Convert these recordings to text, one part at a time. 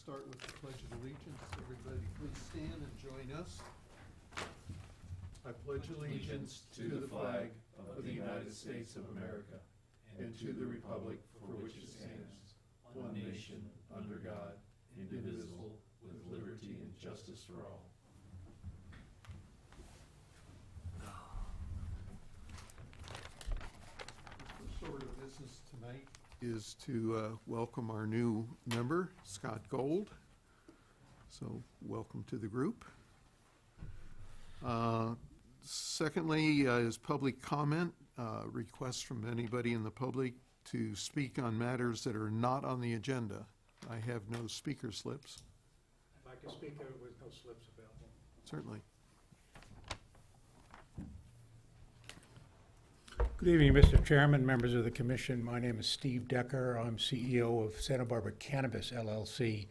start with the Pledge of Allegiance. Everybody please stand and join us. I pledge allegiance to the flag of the United States of America and to the republic for which it stands, one nation, under God, indivisible, with liberty and justice for all. The first order of business tonight is to welcome our new member, Scott Gold. So welcome to the group. Secondly, is public comment, requests from anybody in the public to speak on matters that are not on the agenda. I have no speaker slips. If I could speak with no slips available. Certainly. Good evening, Mr. Chairman, members of the commission. My name is Steve Decker. I'm CEO of Santa Barbara Cannabis, LLC.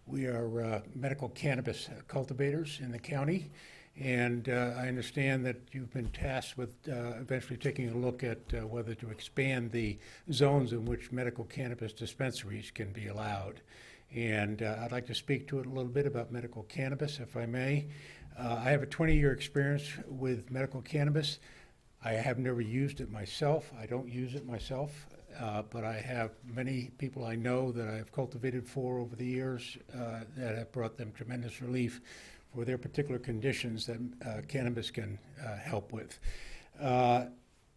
We are medical cannabis cultivators in the county, and I understand that you've been tasked with eventually taking a look at whether to expand the zones in which medical cannabis dispensaries can be allowed. And I'd like to speak to it a little bit about medical cannabis, if I may. I have a 20-year experience with medical cannabis. I have never used it myself. I don't use it myself, but I have many people I know that I have cultivated for over the years that have brought them tremendous relief for their particular conditions that cannabis can help with.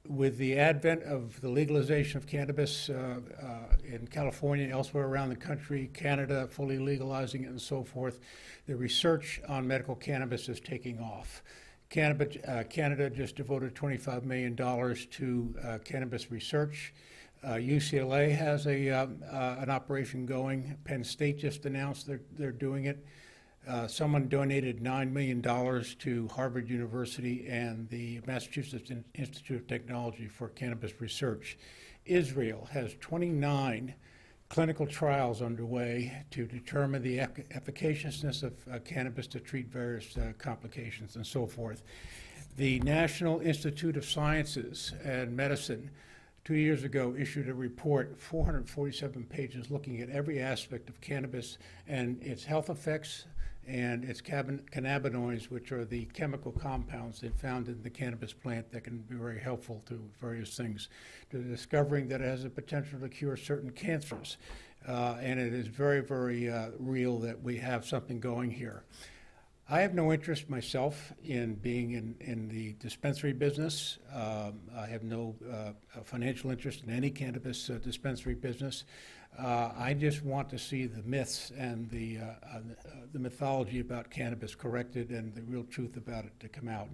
With the advent of the legalization of cannabis in California and elsewhere around the country, Canada fully legalizing it and so forth, the research on medical cannabis is taking off. Canada just devoted $25 million to cannabis research. UCLA has an operation going. Penn State just announced they're doing it. Someone donated $9 million to Harvard University and the Massachusetts Institute of Technology for cannabis research. Israel has 29 clinical trials underway to determine the efficaciousness of cannabis to treat various complications and so forth. The National Institute of Sciences and Medicine 2 years ago issued a report, 447 pages, looking at every aspect of cannabis and its health effects and its cannabinoids, which are the chemical compounds that found in the cannabis plant that can be very helpful to various things, to discovering that it has the potential to cure certain cancers. And it is very, very real that we have something going here. I have no interest myself in being in the dispensary business. I have no financial interest in any cannabis dispensary business. I just want to see the myths and the mythology about cannabis corrected and the real truth about it to come out.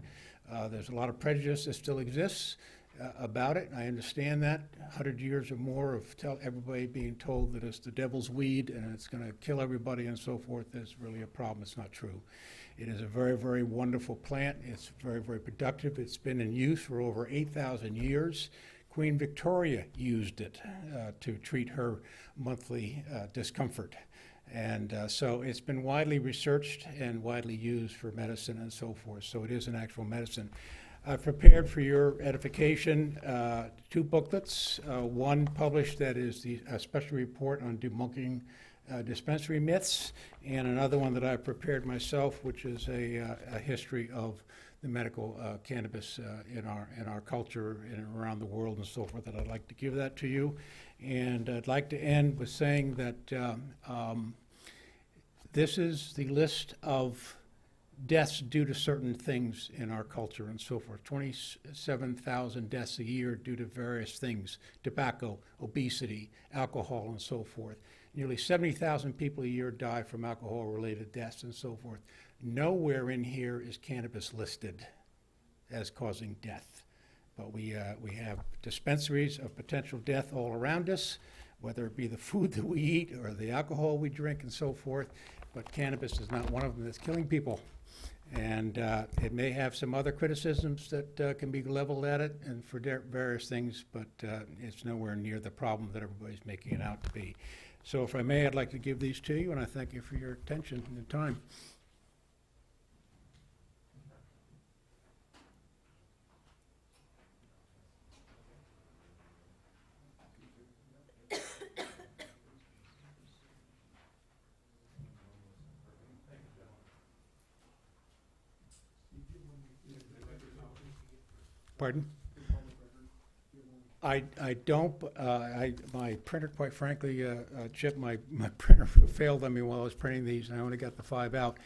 There's a lot of prejudice that still exists about it. I understand that. 100 years or more of everybody being told that it's the devil's weed and it's going to kill everybody and so forth is really a problem. It's not true. It is a very, very wonderful plant. It's very, very productive. It's been in use for over 8,000 years. Queen Victoria used it to treat her monthly discomfort. And so it's been widely researched and widely used for medicine and so forth. So it is an actual medicine. I've prepared for your edification 2 booklets. One published that is a special report on debunking dispensary myths, and another one that I've prepared myself, which is a history of the medical cannabis in our culture and around the world and so forth, that I'd like to give that to you. And I'd like to end with saying that this is the list of deaths due to certain things in our culture and so forth. 27,000 deaths a year due to various things: tobacco, obesity, alcohol, and so forth. Nearly 70,000 people a year die from alcohol-related deaths and so forth. Nowhere in here is cannabis listed as causing death. But we have dispensaries of potential death all around us, whether it be the food that we eat or the alcohol we drink and so forth. But cannabis is not one of them that's killing people. And it may have some other criticisms that can be leveled at it and for various things, but it's nowhere near the problem that everybody's making it out to be. So if I may, I'd like to give these to you, and I thank you for your attention and time. Pardon? I don't, my printer, quite frankly, Chip, my printer failed on me while I was printing these, and I only got the 5 out.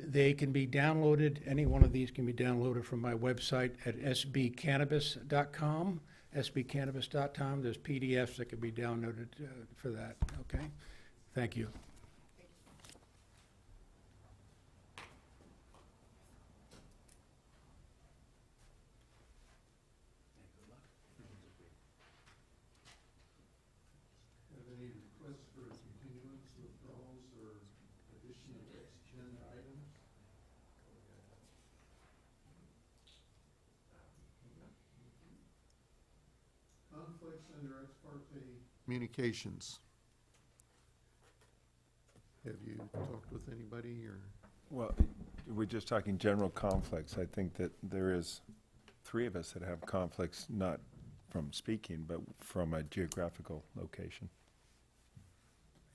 They can be downloaded, any one of these can be downloaded from my website at sbcannabis.com, sbcannabis.com. There's PDFs that can be downloaded for that, okay? Thank you. Have any requests for continuance, withdrawals, or additional agenda items? Conflicts under ex parte communications. Have you talked with anybody, or? Well, we're just talking general conflicts. I think that there is 3 of us that have conflicts, not from speaking, but from a geographical location.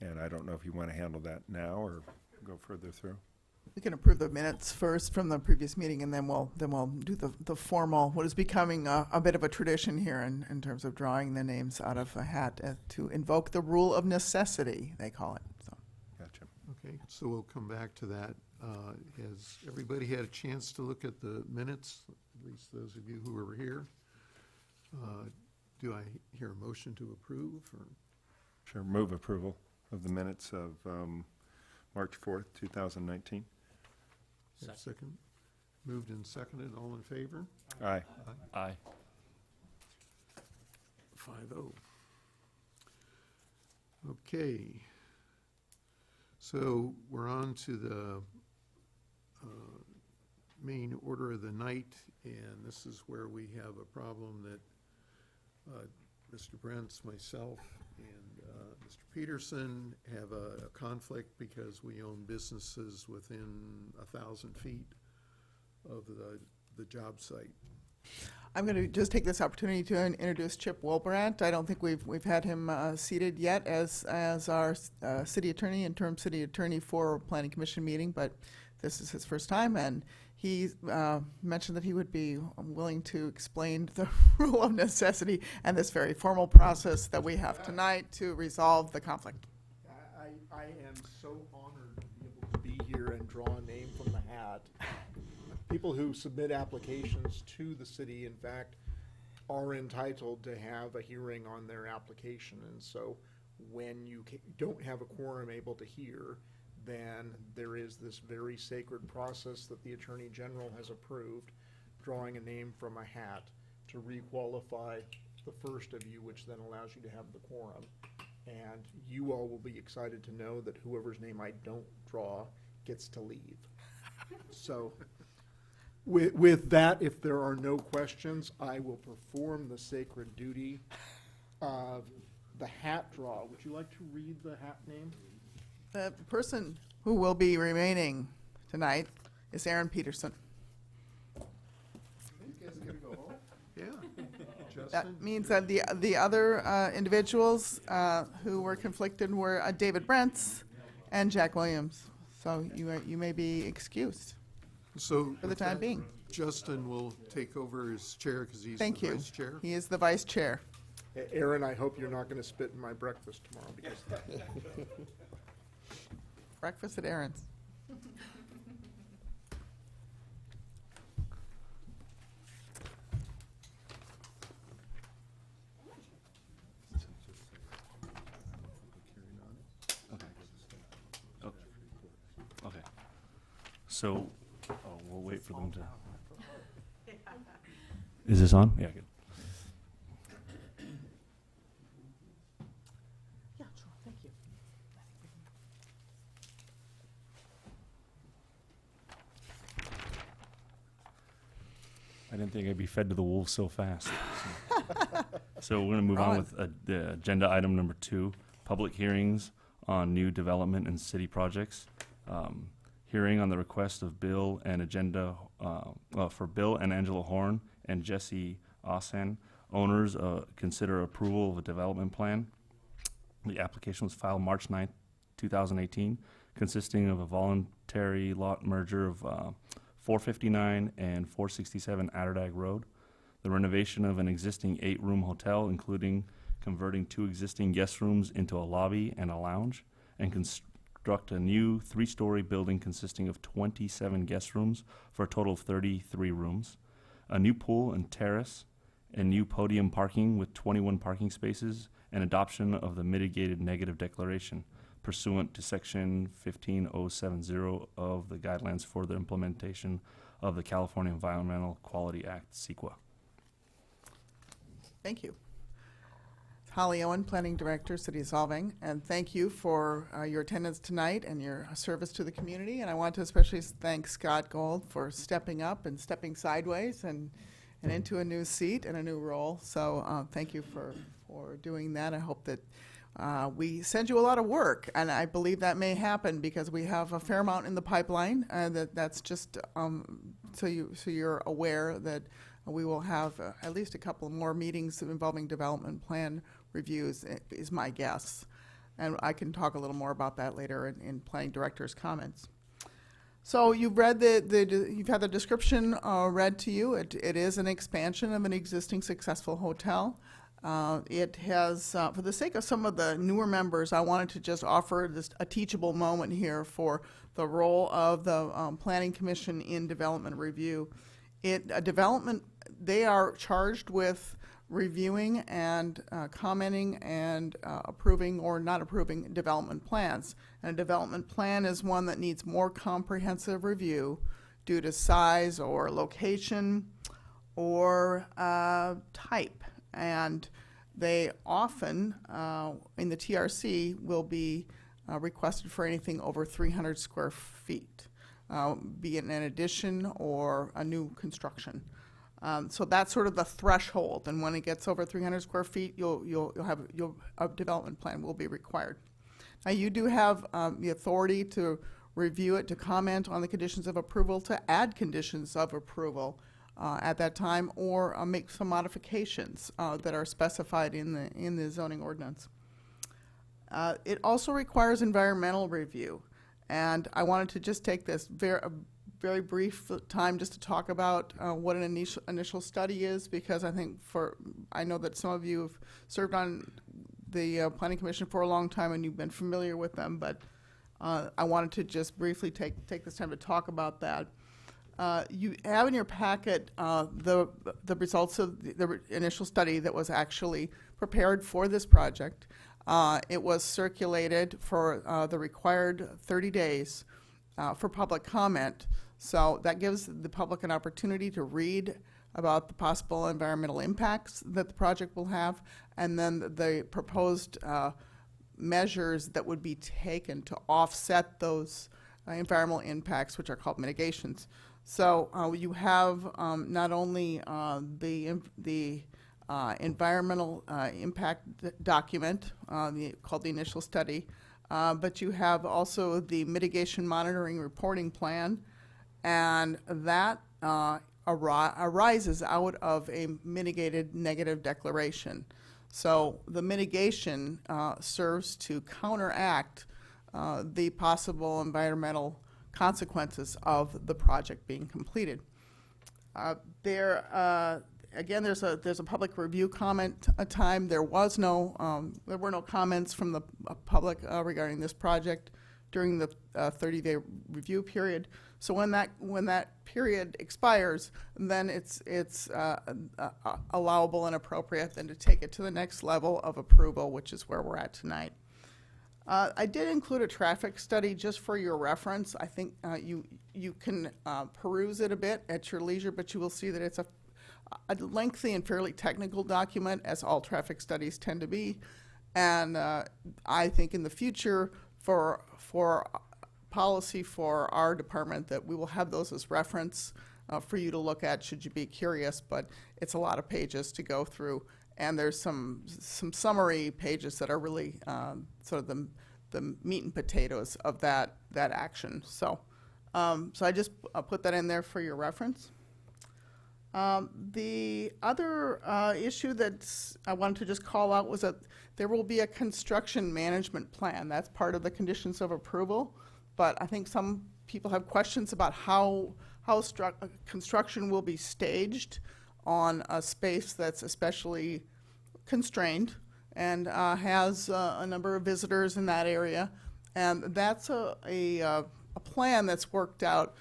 And I don't know if you want to handle that now or go further through. We can approve the minutes first from the previous meeting, and then we'll do the formal, what is becoming a bit of a tradition here in terms of drawing the names out of a hat to invoke the rule of necessity, they call it. So. Gotcha. Okay, so we'll come back to that. Has everybody had a chance to look at the minutes, at least those of you who were here? Do I hear a motion to approve, or? Sure, move approval of the minutes of March 4th, 2019. Second. Moved and seconded, all in favor? Aye. Aye. 5-0. Okay. So we're on to the main order of the night, and this is where we have a problem that Mr. Brent's, myself, and Mr. Peterson have a conflict because we own businesses within 1,000 feet of the job site. I'm going to just take this opportunity to introduce Chip Wolbrandt. I don't think we've had him seated yet as our city attorney, interim city attorney for a planning commission meeting, but this is his first time, and he mentioned that he would be willing to explain the rule of necessity and this very formal process that we have tonight to resolve the conflict. I am so honored to be able to be here and draw a name from the hat. People who submit applications to the city, in fact, are entitled to have a hearing on their application. And so when you don't have a quorum able to hear, then there is this very sacred process that the Attorney General has approved, drawing a name from a hat to re-qualify the first of you, which then allows you to have the quorum. And you all will be excited to know that whoever's name I don't draw gets to leave. So with that, if there are no questions, I will perform the sacred duty of the hat draw. Would you like to read the hat name? The person who will be remaining tonight is Aaron Peterson. You guys are gonna go home? Yeah. Justin? That means that the other individuals who were conflicted were David Brentz and Jack Williams. So you may be excused So for the time being. Justin will take over as chair because he's the Thank you. vice chair. He is the vice chair. Aaron, I hope you're not gonna spit in my breakfast tomorrow, because Breakfast at Aaron's. Okay. So, we'll wait for them to. Is this on? Yeah, good. Yeah, sure. Thank you. I didn't think I'd be fed to the wolves so fast. So we're going to move on with the agenda item number 2, public hearings on new development and city projects. Hearing on the request of Bill and for Bill and Angela Horn and Jesse Ossen, owners, consider approval of a development plan. The application was filed March 9th, 2018, consisting of a voluntary lot merger of 459 and 467 Adderdag Road. the renovation of an existing 8-room hotel, including converting 2 existing guest rooms into a lobby and a lounge, and construct a new 3-story building consisting of 27 guest rooms for a total of 33 rooms, a new pool and terrace, and new podium parking with 21 parking spaces, and adoption of the mitigated negative declaration pursuant to section 15070 of the guidelines for the implementation of the California Environmental Quality Act, CEQA. Thank you. Holly Owen, Planning Director, City of Solvang, and thank you for your attendance tonight and your service to the community. And I want to especially thank Scott Gold for stepping up and stepping sideways and into a new seat and a new role. So thank you for doing that. I hope that we send you a lot of work, and I believe that may happen because we have a fair amount in the pipeline. That's just so you're aware that we will have at least a couple more meetings involving development plan reviews, is my guess. And I can talk a little more about that later in planning director's comments. So you've read you've had the description read to you. It is an expansion of an existing successful hotel. It has, for the sake of some of the newer members, I wanted to just offer a teachable moment here for the role of the Planning Commission in development review. They are charged with reviewing and commenting and approving or not approving development plans. And a development plan is one that needs more comprehensive review due to size or location or type. And they often, in the TRC, will be requested for anything over 300 square feet, be it an addition or a new construction. So that's sort of the threshold, and when it gets over 300 square feet, a development plan will be required. Now, you do have the authority to review it, to comment on the conditions of approval, to add conditions of approval at that time, or make some modifications that are specified in the zoning ordinance. It also requires environmental review, and I wanted to just take this very brief time just to talk about what an initial study is, because I know that some of you have served on the Planning Commission for a long time and you've been familiar with them, but I wanted to just briefly take this time to talk about that. You have in your packet the results of the initial study that was actually prepared for this project. It was circulated for the required 30 days for public comment. So that gives the public an opportunity to read about the possible environmental impacts that the project will have, and then the proposed measures that would be taken to offset those environmental impacts, which are called mitigations. So you have not only the environmental impact document called the initial study, but you have also the mitigation monitoring reporting plan, and that arises out of a mitigated negative declaration. So the mitigation serves to counteract the possible environmental consequences of the project being completed. Again, there's a public review comment time. There were no comments from the public regarding this project during the 30-day review period. So when that period expires, then it's allowable and appropriate then to take it to the next level of approval, which is where we're at tonight. I did include a traffic study just for your reference. I think you can peruse it a bit at your leisure, but you will see that it's a lengthy and fairly technical document, as all traffic studies tend to be. And I think in the future, for policy for our department, that we will have those as reference for you to look at should you be curious, but it's a lot of pages to go through, and there's some summary pages that are really sort of the meat and potatoes of that action. So I just put that in there for your reference. The other issue that I wanted to just call out was that there will be a construction management plan. That's part of the conditions of approval, but I think some people have questions about how construction will be staged on a space that's especially constrained and has a number of visitors in that area. And that's a plan that's worked out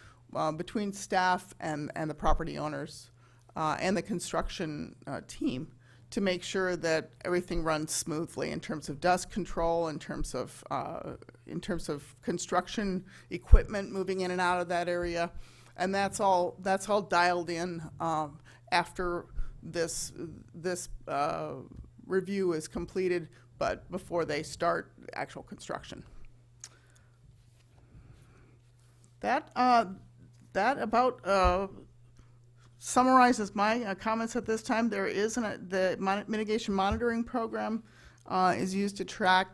between staff and the property owners and the construction team to make sure that everything runs smoothly in terms of dust control, in terms of construction equipment moving in and out of that area, and that's all dialed in after this review is completed, but before they start actual construction. That about summarizes my comments at this time. There is the mitigation monitoring program is used to track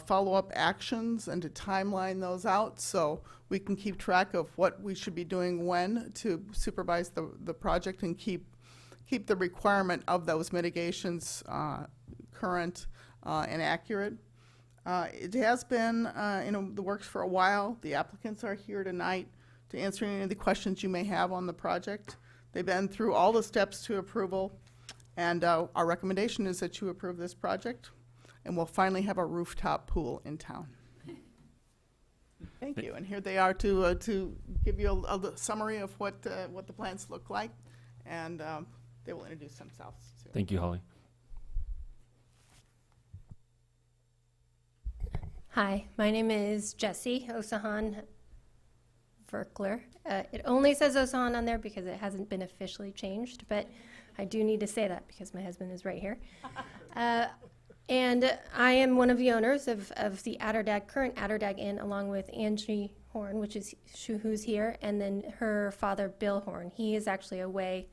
follow-up actions and to timeline those out, so we can keep track of what we should be doing when to supervise the project and keep the requirement of those mitigations current and accurate. It has been in the works for a while. The applicants are here tonight to answer any of the questions you may have on the project. They've been through all the steps to approval, and our recommendation is that you approve this project, and we'll finally have a rooftop pool in town. Thank you, and here they are to give you a summary of what the plans look like, and they will introduce themselves too. Thank you, Holly. Hi, my name is Jessie Osahan Verkler. It only says Osahan on there because it hasn't been officially changed, but I do need to say that because my husband is right here. And I am one of the owners of the current Atterdag Inn, along with Angie Horn, who's here, and then her father, Bill Horn. He is actually away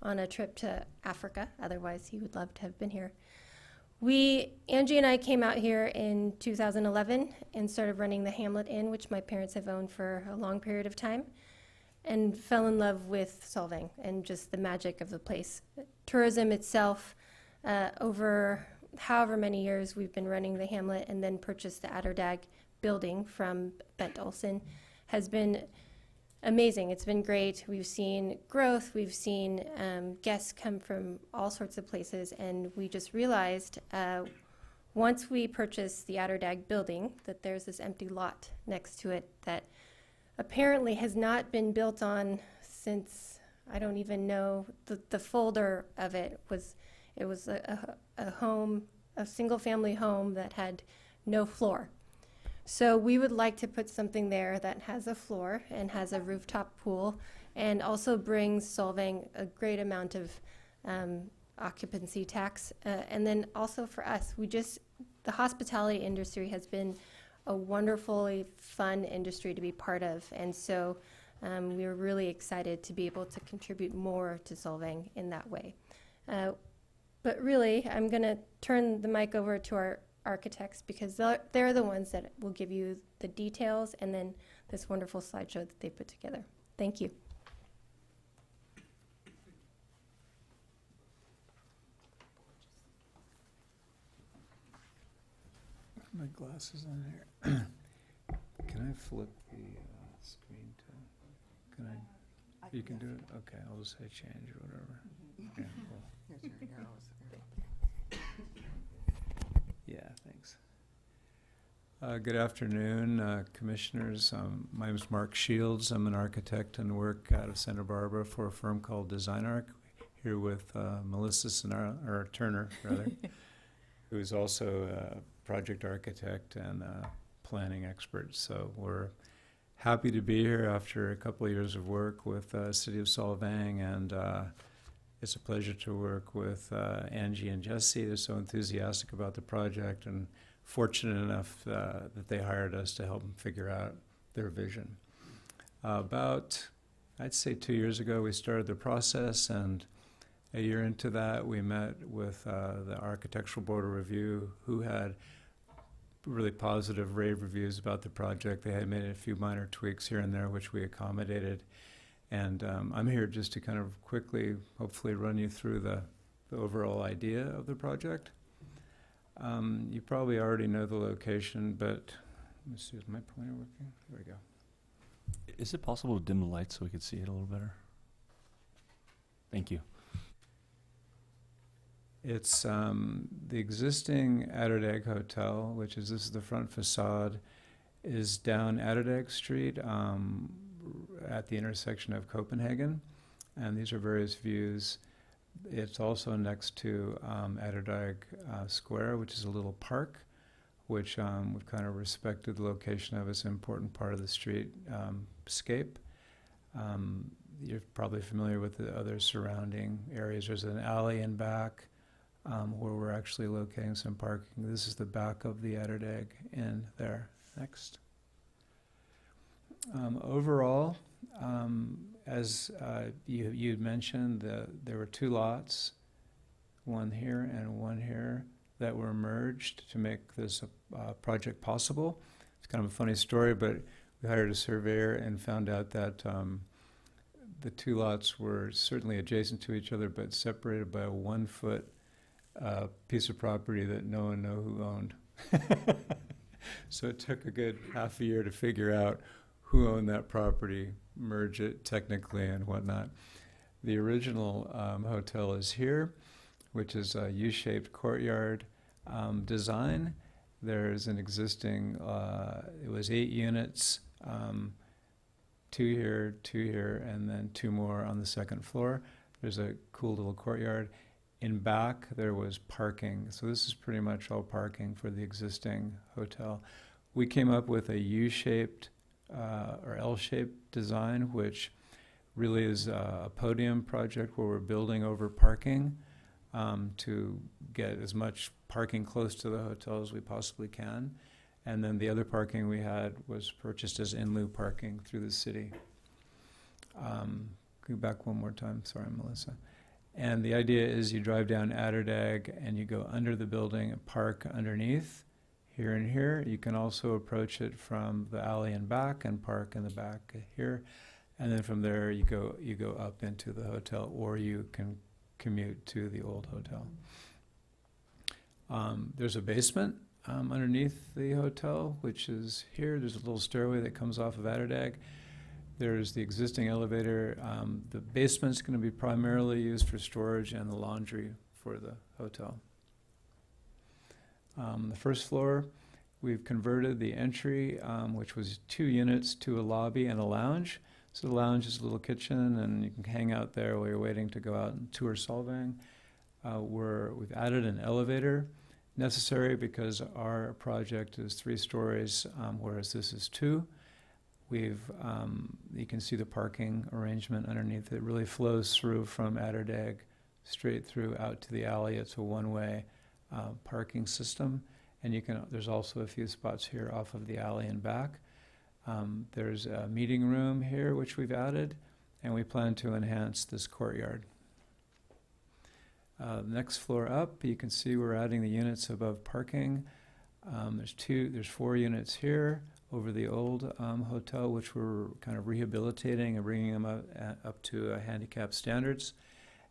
on a trip to Africa. Otherwise, he would love to have been here. Angie and I came out here in 2011 and started running the Hamlet Inn, which my parents have owned for a long period of time, and fell in love with Solvang and just the magic of the place. Tourism itself, over however many years we've been running the Hamlet and then purchased the Atterdag building from Bent Olson, has been amazing. It's been great. We've seen growth. We've seen guests come from all sorts of places, and we just realized once we purchased the Atterdag building that there's this empty lot next to it that apparently has not been built on since, I don't even know, the folder of it was a home, a single-family home that had no floor. So we would like to put something there that has a floor and has a rooftop pool, and also brings Solvang a great amount of occupancy tax. And then also for us, the hospitality industry has been a wonderfully fun industry to be part of. And so we were really excited to be able to contribute more to Solvang in that way. But really, I'm going to turn the mic over to our architects because they're the ones that will give you the details and then this wonderful slideshow that they put together. Thank you. My glasses on here. Can I flip the screen to, can I, you can do it? Okay, I'll just say change or whatever. Yeah, cool. Here's your arrows. Yeah, thanks. Good afternoon, commissioners. My name is Mark Shields. I'm an architect and work out of Santa Barbara for a firm called Design Arc, here with Melissa Turner, who's also a project architect and a planning expert. So we're happy to be here after a couple of years of work with City of Solvang, and it's a pleasure to work with Angie and Jessie. They're so enthusiastic about the project and fortunate enough that they hired us to help them figure out their vision. About, I'd say 2 years ago, we started the process, and a year into that, we met with the Architectural Board of Review, who had really positive rave reviews about the project. They had made a few minor tweaks here and there, which we accommodated. And I'm here just to kind of quickly, hopefully, run you through the overall idea of the project. You probably already know the location, but let me see, is my pointer working? There we go. Is it possible to dim the lights so we could see it a little better? Thank you. It's the existing Atterdag Hotel, which is, this is the front facade, is down Atterdag Street at the intersection of Copenhagen. And these are various views. It's also next to Atterdag Square, which is a little park, which we've kind of respected the location of. It's an important part of the street scape. You're probably familiar with the other surrounding areas. There's an alley in back where we're actually locating some parking. This is the back of the Atterdag Inn there. Next. Overall, as you'd mentioned, there were two lots, one here and one here, that were merged to make this project possible. It's kind of a funny story, but we hired a surveyor and found out that the two lots were certainly adjacent to each other, but separated by a 1 foot piece of property that no one knew who owned. So it took a good half a year to figure out who owned that property, merge it technically and whatnot. The original hotel is here, which is a U-shaped courtyard design. There's an existing, it was 8 units, 2 here, and then 2 more on the second floor. There's a cool little courtyard. In back, there was parking. So this is pretty much all parking for the existing hotel. We came up with a U-shaped or L-shaped design, which really is a podium project where we're building over parking to get as much parking close to the hotel as we possibly can. And then the other parking we had was purchased as in lieu parking through the city. Go back one more time. Sorry, Melissa. And the idea is you drive down Atterdag and you go under the building and park underneath, here and here. You can also approach it from the alley and back and park in the back here. And then from there you go up into the hotel, or you can commute to the old hotel. There's a basement underneath the hotel, which is here. There's a little stairway that comes off of Atterdag. There's the existing elevator. The basement's going to be primarily used for storage and the laundry for the hotel. The first floor, we've converted the entry, which was 2 units, to a lobby and a lounge. So the lounge is a little kitchen, and you can hang out there while you're waiting to go out and tour Solvang. We've added an elevator, necessary because our project is 3 stories, whereas this is 2. You can see the parking arrangement underneath. It really flows through from Atterdag straight through out to the alley. It's a one-way parking system, and there's also a few spots here off of the alley and back. There's a meeting room here, which we've added, and we plan to enhance this courtyard. Next floor up, you can see we're adding the units above parking. There's 4 units here over the old hotel, which we're kind of rehabilitating and bringing them up to handicap standards.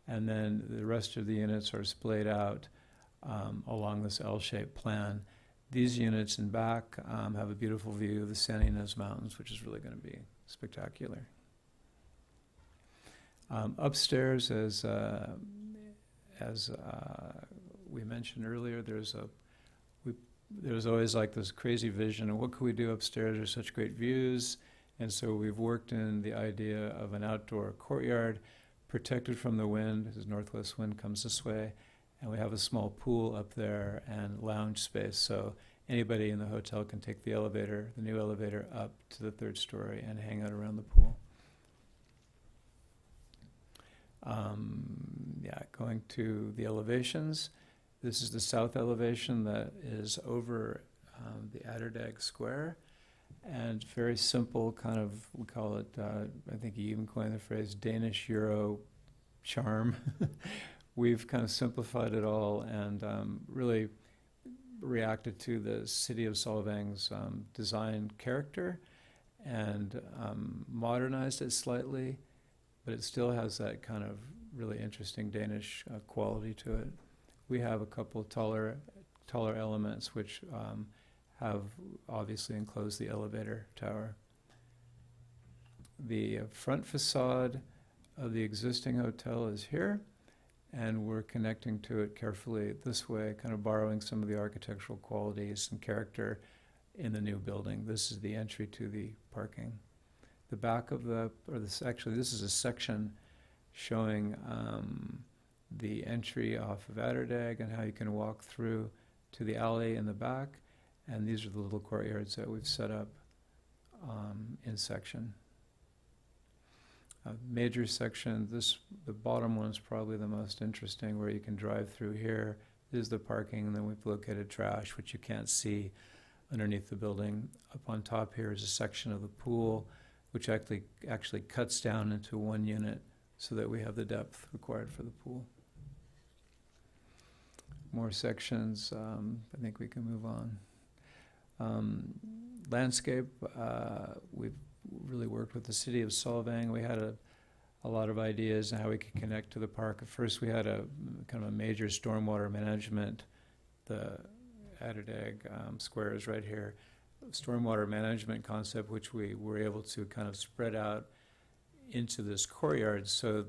And then the rest of the units are splayed out along this L-shaped plan. These units in back have a beautiful view of the Santa Ynez Mountains, which is really going to be spectacular. Upstairs, as we mentioned earlier, there's always like this crazy vision of what could we do upstairs. There's such great views, and so we've worked in the idea of an outdoor courtyard protected from the wind, because northwest wind comes this way, and we have a small pool up there and lounge space, so anybody in the hotel can take the new elevator up to the 3rd story and hang out around the pool. Going to the elevations. This is the south elevation that is over the Atterdag Square, and very simple kind of, we call it, I think you even coined the phrase Danish Euro charm. We've kind of simplified it all and really reacted to the city of Solvang's design character and modernized it slightly, but it still has that kind of really interesting Danish quality to it. We have a couple of taller elements which have obviously enclosed the elevator tower. The front facade of the existing hotel is here, and we're connecting to it carefully this way, kind of borrowing some of the architectural qualities and character in the new building. This is the entry to the parking. The back of actually, this is a section showing the entry off of Atterdag and how you can walk through to the alley in the back. And these are the little courtyards that we've set up in section. A major section, the bottom one is probably the most interesting, where you can drive through here. This is the parking, and then we've located trash, which you can't see underneath the building. Up on top here is a section of the pool, which actually cuts down into one unit so that we have the depth required for the pool. More sections, I think we can move on. Landscape, we've really worked with the city of Solvang. We had a lot of ideas on how we could connect to the park. At first, we had a kind of a major stormwater management. The Atterdag Square is right here. Stormwater management concept, which we were able to kind of spread out into this courtyard, so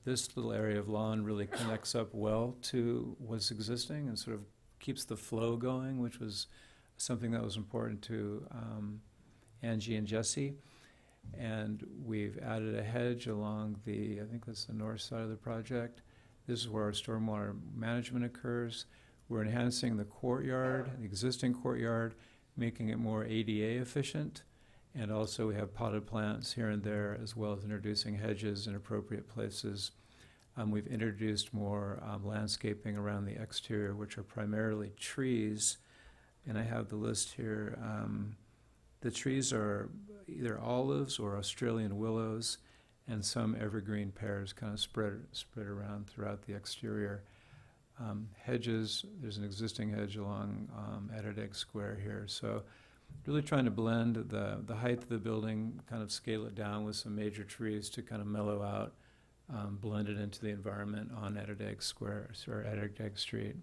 this little area of lawn really connects up well to what's existing and sort of keeps the flow going, which was something that was important to Angie and Jesse. And we've added a hedge along I think that's the north side of the project. This is where our stormwater management occurs. We're enhancing the courtyard, the existing courtyard, making it more ADA efficient. And also we have potted plants here and there, as well as introducing hedges in appropriate places. We've introduced more landscaping around the exterior, which are primarily trees. And I have the list here. The trees are either olives or Australian willows, and some evergreen pears kind of spread around throughout the exterior. Hedges, there's an existing hedge along Atterdag Square here. So really trying to blend the height of the building, kind of scale it down with some major trees to kind of mellow out, blend it into the environment on Atterdag Square, or Atterdag Street.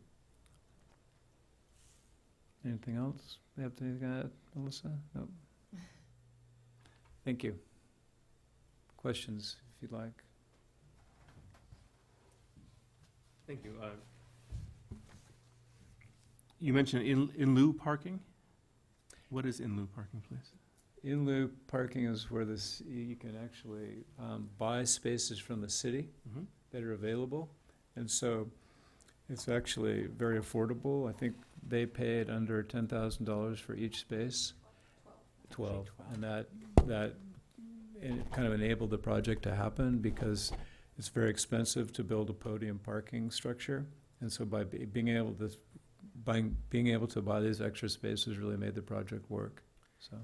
Anything else? We have to add, Melissa? No. Thank you. Questions, if you'd like. Thank you. You mentioned in lieu parking. What is in lieu parking, please? In lieu parking is where you can actually buy spaces from the city Mm-hmm. that are available. And so it's actually very affordable. I think they paid under $10,000 for each space. 12. And that it kind of enabled the project to happen, because it's very expensive to build a podium parking structure. And so by being able to buy these extra spaces really made the project work. So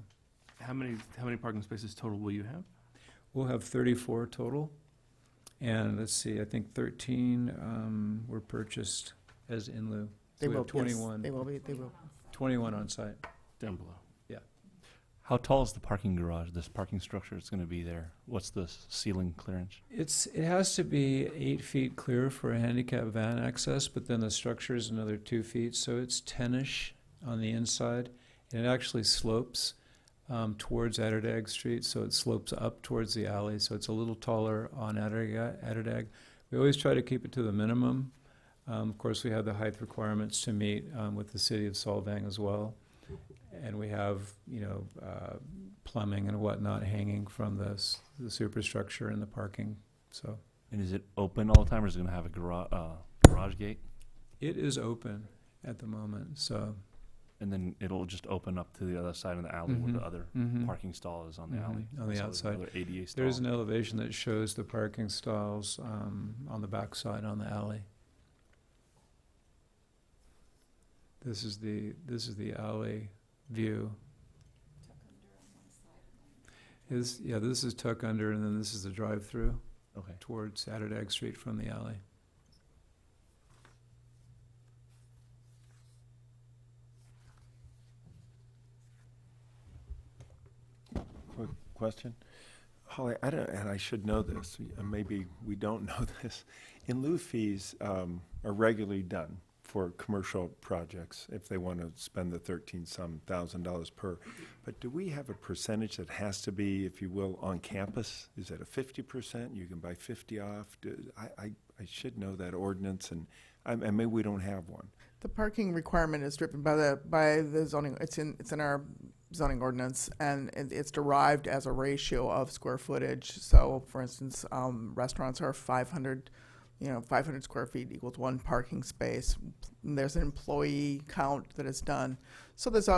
How many parking spaces total will you have? we'll have 34 total. And let's see, I think 13 were purchased as in lieu. They So we will, have yes, 21, they will be, they will. 21 on site. Down below. Yeah. How tall is the parking garage, this parking structure that's going to be there? What's the ceiling clearance? It has to be 8 feet clear for a handicap van access, but then the structure is another 2 feet, so it's 10-ish on the inside. And it actually slopes towards Atterdag Street, so it slopes up towards the alley, so it's a little taller on Atterdag. We always try to keep it to the minimum. Of course, we have the height requirements to meet with the city of Solvang as well. And we have, plumbing and whatnot hanging from the superstructure and the parking, so. And is it open all the time, or is it going to have a garage gate? It is open at the moment, so. And then it'll just open up to the other side of the alley where the other parking stall is on the alley. On the So there's outside. another ADA stall. There's an elevation that shows the parking stalls on the backside on the alley. This is the alley view. This is tuck under, and then this is the drive-through Okay. towards Atterdag Street from the alley. Quick question. Holly, and I should know this, maybe we don't know this. In lieu fees are regularly done for commercial projects if they want to spend the $13-some thousand per. But do we have a percentage that has to be, if you will, on campus? Is it a 50%? You can buy 50 off? I I should know that ordinance, and maybe we don't have one. The parking requirement is driven by the zoning, it's in our zoning ordinance, and it's derived as a ratio of square footage. So, for instance, restaurants are 500 square feet equals one parking space. And there's an employee count that is done. So there's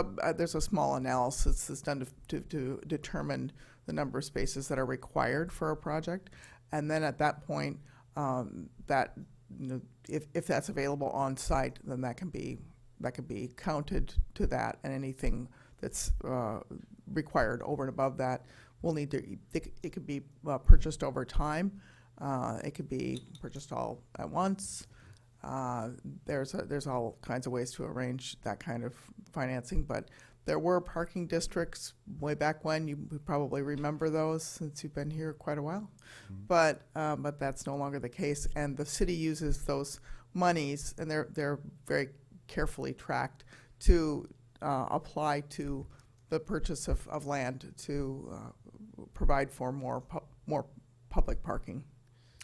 a small analysis that's done to determine the number of spaces that are required for a project. And then at that point, if that's available on site, then that can be counted to that, and anything that's required over and above that will need to, it could be purchased over time. It could be purchased all at once. There's all kinds of ways to arrange that kind of financing, but there were parking districts way back when. You probably remember those since you've been here quite a while. But that's no longer the case, and the city uses those monies, and they're very carefully tracked to apply to the purchase of land to provide for more public parking.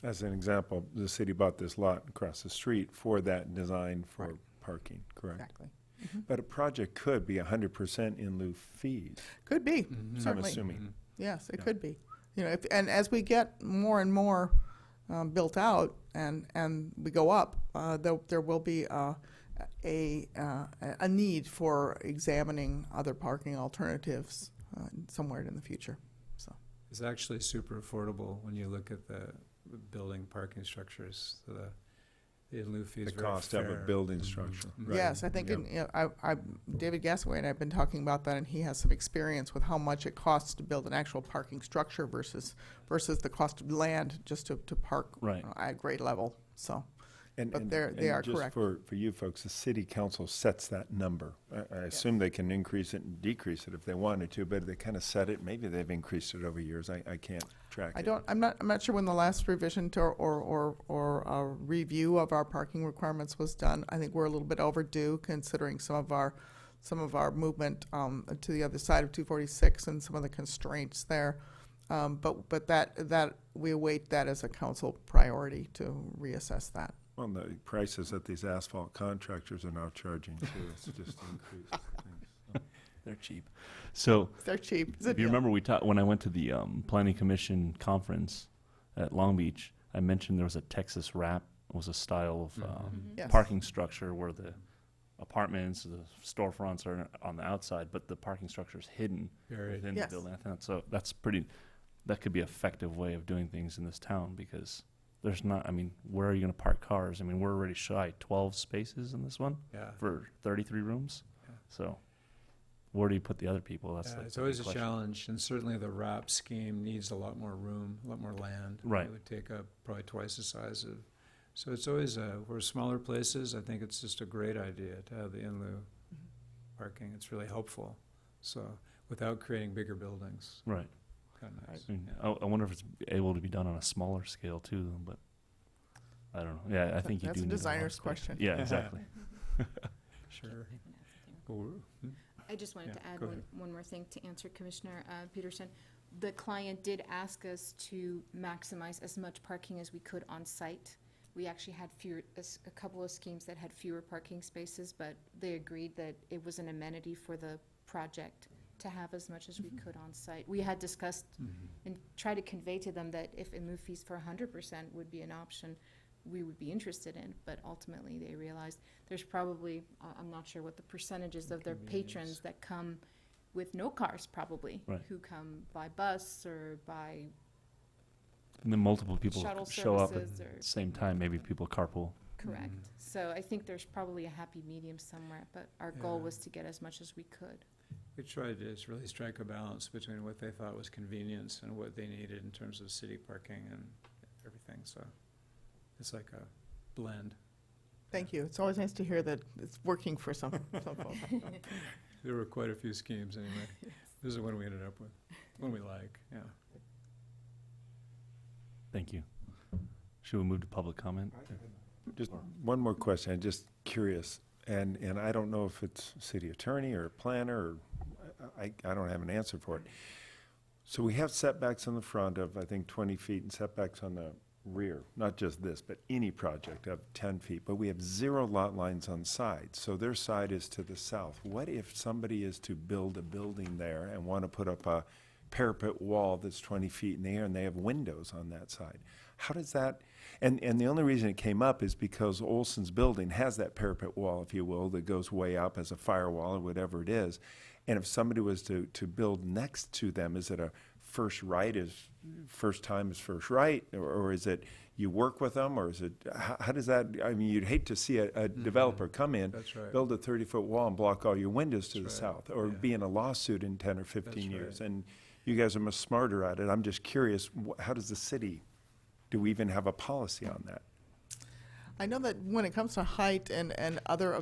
As an example, the city bought this lot across the street for that design for Right. parking, correct? Exactly. But a project could be 100% in lieu fees, Could be, Mhm. I'm certainly. assuming. Yes, it Yeah. could be. And as we get more and more built out and we go up, there will be a need for examining other parking alternatives somewhere in the future. So It's actually super affordable when you look at the building parking structures. So the in lieu fee is The very cost of a fair. building Mhm. structure. Mhm. Right. yes, I think Yep. David Gasaway and I've been talking about that, and he has some experience with how much it costs to build an actual parking structure versus the cost of land just to park Right. at grade level. So. And- But and- they are and correct. just for you folks, the city council sets that number. I assume they can increase it and decrease it if they wanted to, but they kind of set it. Maybe they've increased it over years. I can't track it. I'm not sure when the last revision to or review of our parking requirements was done. I think we're a little bit overdue considering some of our movement to the other side of 246 and some of the constraints there. But that we await that as a council priority to reassess that. Well, the prices that these asphalt contractors are now charging too, it's just increased. things. They're cheap. So They're cheap. It's a if you deal. remember, we talked when I went to the planning commission conference at Long Beach. I mentioned there was a Texas wrap. Was a style of Yes. parking structure where the apartments, the storefronts are on the outside, but the parking structure is hidden Buried. within Yes. the building. I think so. That could be an effective way of doing things in this town because there's not. I mean, where are you going to park cars? I mean, we're already shy 12 spaces in this one Yeah. for 33 rooms. Yeah. So, where do you put the other people? That's Yeah, the it's big always a question. challenge, and certainly the wrap scheme needs a lot more room, a lot more land. Right. It would take up probably twice the size of, so it's always, we're smaller places, I think it's just a great idea to have the in lieu parking. It's really helpful, so, without creating bigger buildings. Right. Kind of nice. I mean, Yeah. I wonder if it's able to be done on a smaller scale too, though, but I don't know. Yeah, I think you That's do a need lot of designer's space. question. Yeah, exactly. Sure. Go- I just wanted Yeah, to add go ahead. one more thing to answer Commissioner Peterson. The client did ask us to maximize as much parking as we could on site. We actually had a couple of schemes that had fewer parking spaces, but they agreed that it was an amenity for the project to have as much as we could on site. We had discussed Mhm. and tried to convey to them that if in-lieu fees for 100% would be an option, we would be interested in, but ultimately they realized there's probably, I'm not sure what the percentages of their patrons Inconvenience. that come with no cars probably, Right. who come by bus or by And then multiple people shuttle show up at services the or, same time. Maybe people carpool. correct. Mhm. So I think there's probably a happy medium somewhere, but our goal Yeah. was to get as much as we could. We tried to just really strike a balance between what they thought was convenience and what they needed in terms of city parking and everything, so it's like a blend. Thank you. It's always nice to hear that it's working for some folks. There were quite a few schemes anyway. This is the one we ended up with, one we like, yeah. Thank you. Should we move to public comment? Just one more question, I'm just curious, and I don't know if it's city attorney or planner, or I don't have an answer for it. So we have setbacks on the front of, I think, 20 feet and setbacks on the rear, not just this, but any project of 10 feet, but we have 0 lot lines on sides, so their side is to the south. What if somebody is to build a building there and want to put up a parapet wall that's 20 feet in the air and they have windows on that side? How does that, and the only reason it came up is because Olson's building has that parapet wall, if you will, that goes way up as a firewall or whatever it is. And if somebody was to build next to them, is it a first time is first right, or is it you work with them, or is it, how does that, I mean, you'd hate to see a developer come in, That's right. build a 30-foot wall and block all your windows to the That's right, south, or yeah. be in a lawsuit in 10 or 15 That's years. right. And you guys are much smarter at it. I'm just curious, how does the city, do we even have a policy on that? I know that when it comes to height and other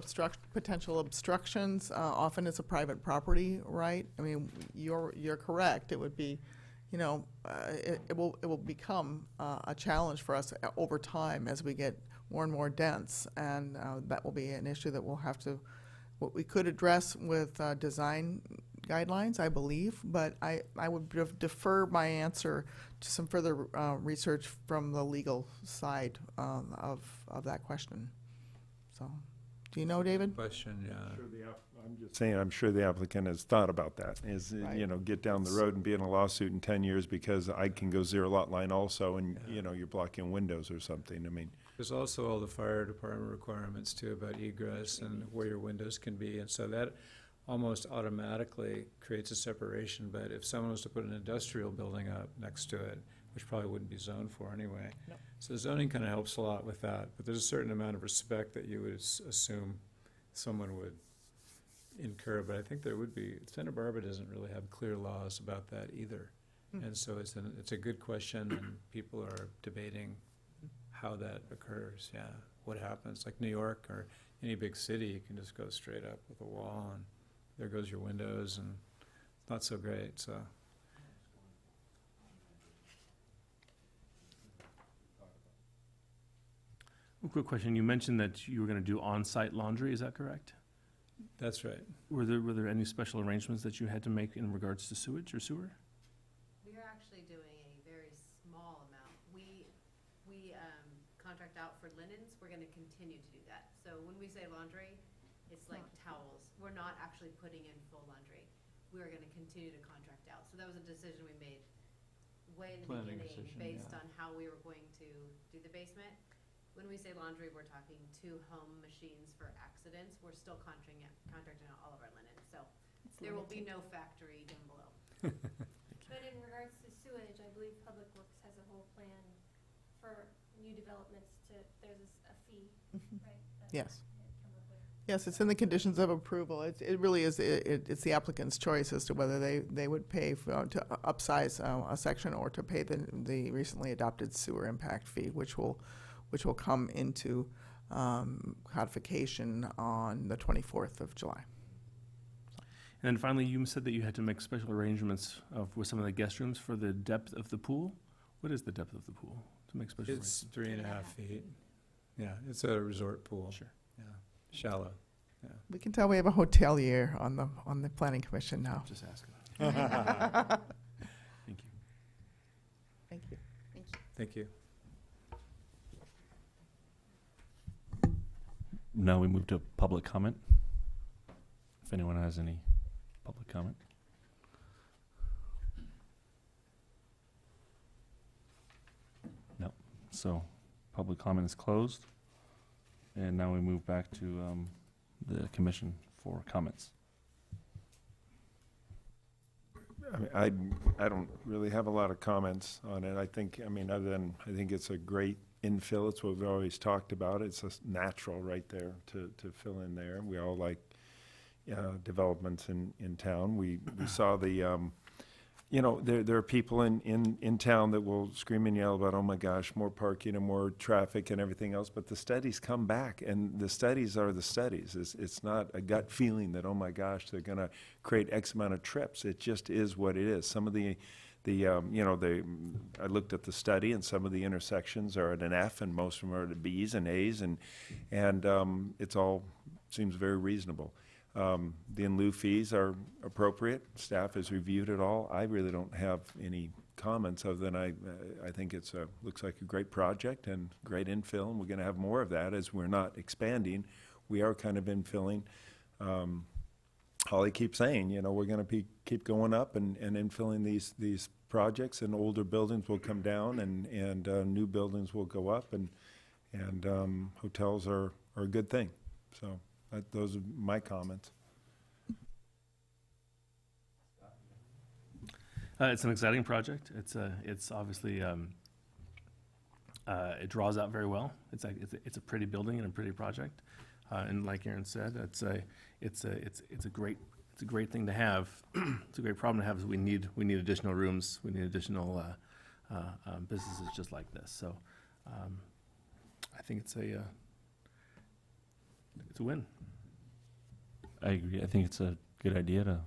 potential obstructions, often it's a private property, right? I mean, you're correct. It would be, you know, it will become a challenge for us over time as we get more and more dense, and that will be an issue that we'll have to, what we could address with design guidelines, I believe, but I would defer my answer to some further research from the legal side of that question. So, do you know, David? Question, yeah. I'm just saying, I'm sure the applicant has thought about that, is, Right. you know, get down the road and be in a lawsuit in 10 years because I can go 0 lot line also, and, Yeah. you know, you're blocking windows or something. I mean, There's also all the fire department requirements too about egress and where your windows can be, and so that almost automatically creates a separation. But if someone was to put an industrial building up next to it, which probably wouldn't be zoned for anyway. No. So zoning kind of helps a lot with that, but there's a certain amount of respect that you would assume someone would incur, but I think there would be, Santa Barbara doesn't really have clear laws about that either. And so it's a good question, and people are debating how that occurs, yeah. What happens, like New York or any big city, you can just go straight up with a wall, and there goes your windows, and it's not so great, so. A quick question. You mentioned that you were going to do on-site laundry. Is that correct? That's right. Were there any special arrangements that you had to make in regards to sewage or sewer? We are actually doing a very small amount. We contract out for linens. We're gonna continue to do that. So when we say laundry, it's like towels. We're not actually putting in full laundry. We are gonna continue to contract out. So that was a decision we made way in the Planning beginning, decision, based yeah. on how we were going to do the basement. When we say laundry, we're talking 2 home machines for accidents. We're still contracting out all of our linen. So there will be no factory down below. But in regards to sewage, I believe Public Works has a whole plan for new developments there's a fee, right? that Yes. they come up with. Yes, it's in the conditions of approval. It really is, it's the applicant's choice as to whether they would pay to upsize a section or to pay the recently adopted sewer impact fee, which will come into codification on the 24th of July. And then finally, you said that you had to make special arrangements with some of the guest rooms for the depth of the pool. What is the depth of the pool to make special It's arrangements? 3.5 feet. Yeah, it's a resort pool. Sure. Yeah, shallow, yeah. We can tell we have a hotelier on the planning commission now. Just asking. Thank Thank you. you. Thank you. Thank you. Now we move to public comment. If anyone has any public comment. No. So public comment is closed. And now we move back to the commission for comments. I mean, I don't really have a lot of comments on it. I think, I mean, other than, I think it's a great infill. It's what we've always talked about. It's just natural right there to fill in there. We all like developments in town. We saw the, you know, there are people in town that will scream and yell about, oh my gosh, more parking and more traffic and everything else, but the studies come back, and the studies are the studies. It's not a gut feeling that, oh my gosh, they're gonna create X amount of trips. It just is what it is. Some of the you know, I looked at the study, and some of the intersections are at an F, and most of them are at B's and A's, and it's all seems very reasonable. The in lieu fees are appropriate. Staff has reviewed it all. I really don't have any comments other than I think looks like a great project and great infill, and we're going to have more of that as we're not expanding. We are kind of infilling. Holly keeps saying, you know, we're going to keep going up and infilling these projects, and older buildings will come down, and new buildings will go up, and hotels are a good thing. So those are my comments. It's an exciting project. It's obviously it draws out very well. It's a pretty building and a pretty project, and like Aaron said, it's a great thing to have. It's a great problem to have. Is we need additional rooms. We need additional businesses just like this. So I think it's a win. I agree. I think it's a good idea to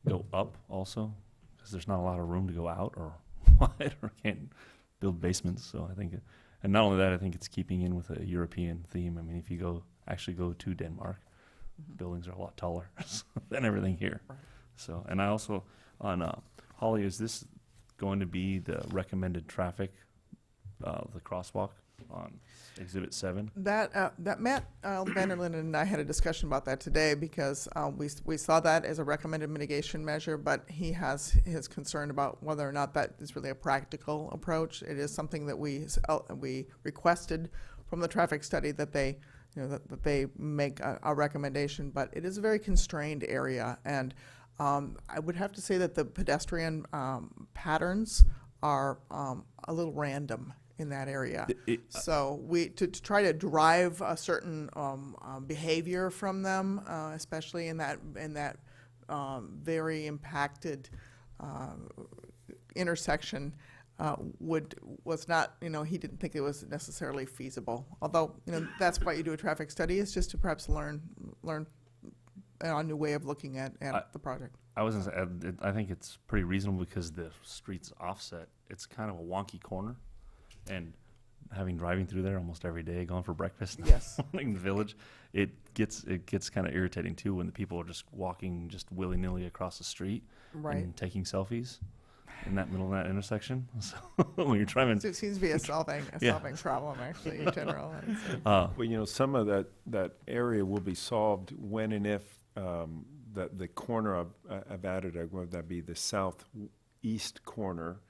go up also, because there's not a lot of room to go out or wide, or can't build basements. So I think, and not only that, I think it's keeping in with a European theme. I mean, if you actually go to Denmark, buildings are a lot taller than everything here. So, and I also, on Holly, is this going to be the recommended traffic, the crosswalk on Exhibit 7? That Matt Vanderlinden and I had a discussion about that today, because we saw that as a recommended mitigation measure, but he has his concern about whether or not that is really a practical approach. It is something that we requested from the traffic study that they, you know, that they make a recommendation, but it is a very constrained area, and I would have to say that the pedestrian patterns are a little random in that area. So to try to drive a certain behavior from them, especially in that very impacted intersection, was not, you know, he didn't think it was necessarily feasible. Although, you know, that's why you do a traffic study, is just to perhaps learn a new way of looking at the project. I was gonna say, I think it's pretty reasonable because the street's offset. It's kind of a wonky corner, and driving through there almost every day, going for breakfast Yes. in the village, it gets kind of irritating too when the people are just walking just willy-nilly across the street Right. and taking selfies in that middle of that intersection. So when you're driving, So it seems to be a solving Yeah. problem, actually, in general. And so- Well, you know, some of that area will be solved when and if the corner of Atherdag, whether that be the southeast corner,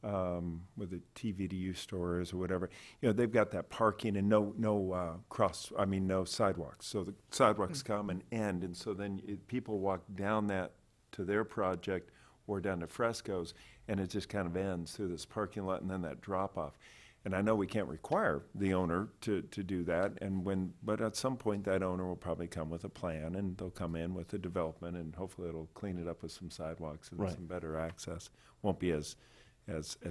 where the TVDU store is or whatever, you know, they've got that parking and no sidewalks. So the sidewalks come and end, and so then people walk down that to their project or down to Fresco's, and it just kind of ends through this parking lot and then that drop off. And I know we can't require the owner to do that, but at some point that owner will probably come with a plan, and they'll come in with a development, and hopefully it'll clean it up with some sidewalks and Right. some better access. Won't be as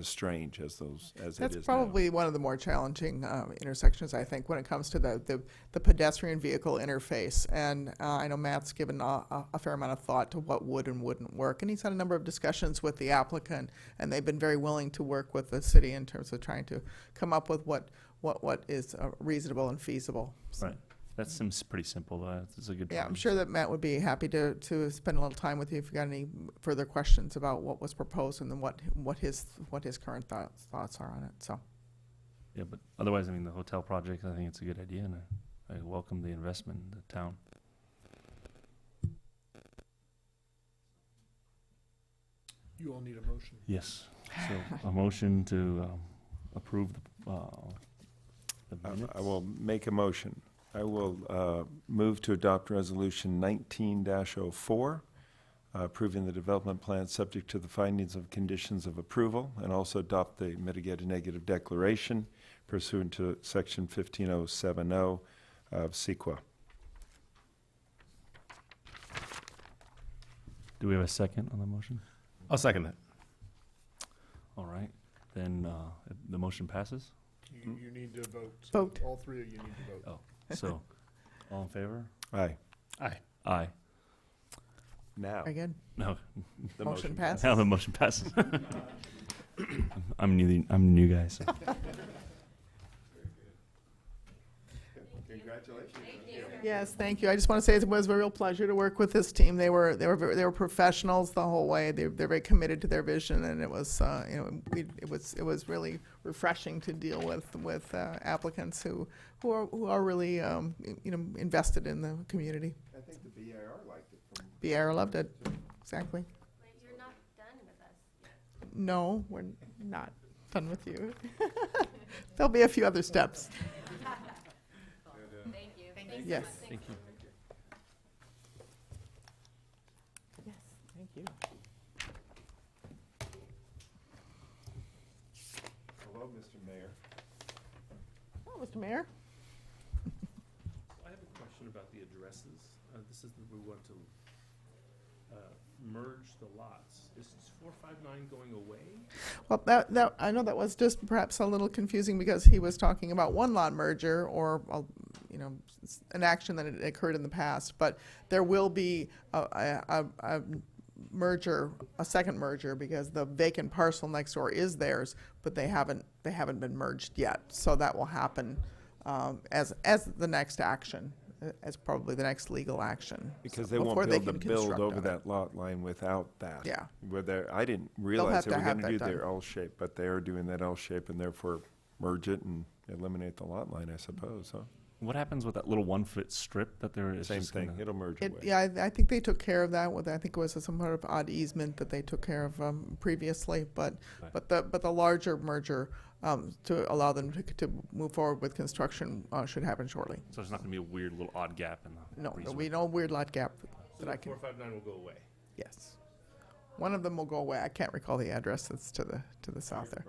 strange as it is That's now. probably one of the more challenging intersections, I think, when it comes to the pedestrian vehicle interface. And I know Matt's given a fair amount of thought to what would and wouldn't work. And he's had a number of discussions with the applicant, and they've been very willing to work with the city in terms of trying to come up with what is reasonable and feasible. So, right. That seems pretty simple, though. It's a good. yeah, I'm premise. sure that Matt would be happy to spend a little time with you if you got any further questions about what was proposed and then what his current thoughts are on it. So. Yeah, but otherwise, I mean, the hotel project, I think it's a good idea, and I welcome the investment in the town. You all need a motion. Yes. So a motion to approve the minutes. I will make a motion. I will move to adopt Resolution 19-04, approving the development plan subject to the findings of conditions of approval, and also adopt the mitigated negative declaration pursuant to Section 15070 of CEQA. Do we have a second on the motion? I'll second that. All right. Then the motion passes. You need to vote. So Vote. All three of you need to vote. Oh, so all in favor? Aye. Aye. Aye. Now, Very good. No, the Motion passes. now the motion passes. I'm the new guy, so. Congratulations. Yes, thank you. I just want to say it was a real pleasure to work with this team. They were professionals the whole way. They're very committed to their vision, and it was it was really refreshing to deal with applicants who are really invested in the community. I think the BIR liked it. BIR loved it. Exactly. But you're not done with us. No, we're not done with you. There'll be a few other steps. Thank you. Thank you. Yes. Thank you. Yes, thank you. Hello, Mr. Mayor. Oh, Mr. Mayor? I have a question about the addresses. This is, we want to merge the lots. Is 459 going away? Well, that I know that was just perhaps a little confusing because he was talking about one lot merger or, an action that had occurred in the past. But there will be a merger, a second merger, because the vacant parcel next door is theirs, but they haven't been merged yet. So that will happen as the next action, as probably the next legal action. Because So they before won't be able to can build construct over on it. that lot line without that. Yeah. I didn't realize have they to were have gonna do that their done. L shape, but they are doing that L shape and therefore merge it and eliminate the lot line, I suppose, huh? What happens with that little 1-foot strip that there is? Same just thing, gonna- it'll merge away. Yeah, I think they took care of that with, I think it was some sort of odd easement that they took care of previously, but the larger merger to allow them to move forward with construction should happen shortly. So there's not going to be a weird little odd gap in the No, there'll easement? be no weird lot gap So that I can, 459 will go away. yes. One of them will go away. I can't recall the address that's to the south there.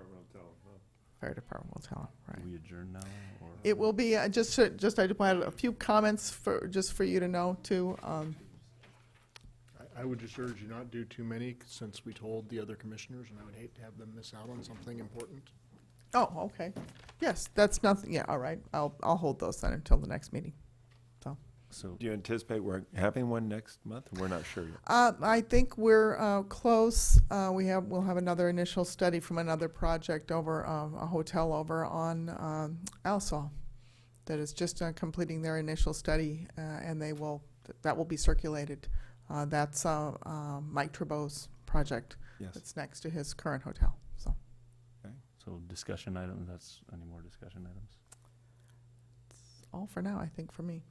Fire department will tell them, right. Do we adjourn now? Or? It will be, I just had a few comments for you to know too. I would just urge you not do too many, since we told the other commissioners, and I would hate to have them miss out on something important. Oh, okay. Yes, that's nothing, yeah, all right. I'll hold those then until the next meeting. So Do you anticipate we're having one next month? We're not sure yet. I think we're close. We'll have another initial study from another project over a hotel over on Alsall that is just completing their initial study, and that will be circulated. That's Mike Trebow's project. Yes. That's next to his current hotel. So discussion items, that's any more discussion items? All for now, I think, for me.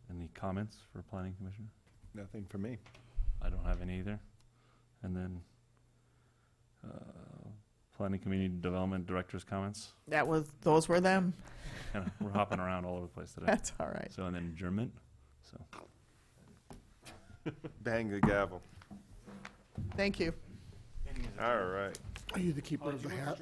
Any comments for planning commissioner? Nothing for me. I don't have any either. And then, planning community development director's comments. Those were them. We're hopping around all over the place today. That's all right. So, and then adjournment. So, Bang the gavel. Thank you. All right. Are you the keeper of the hat?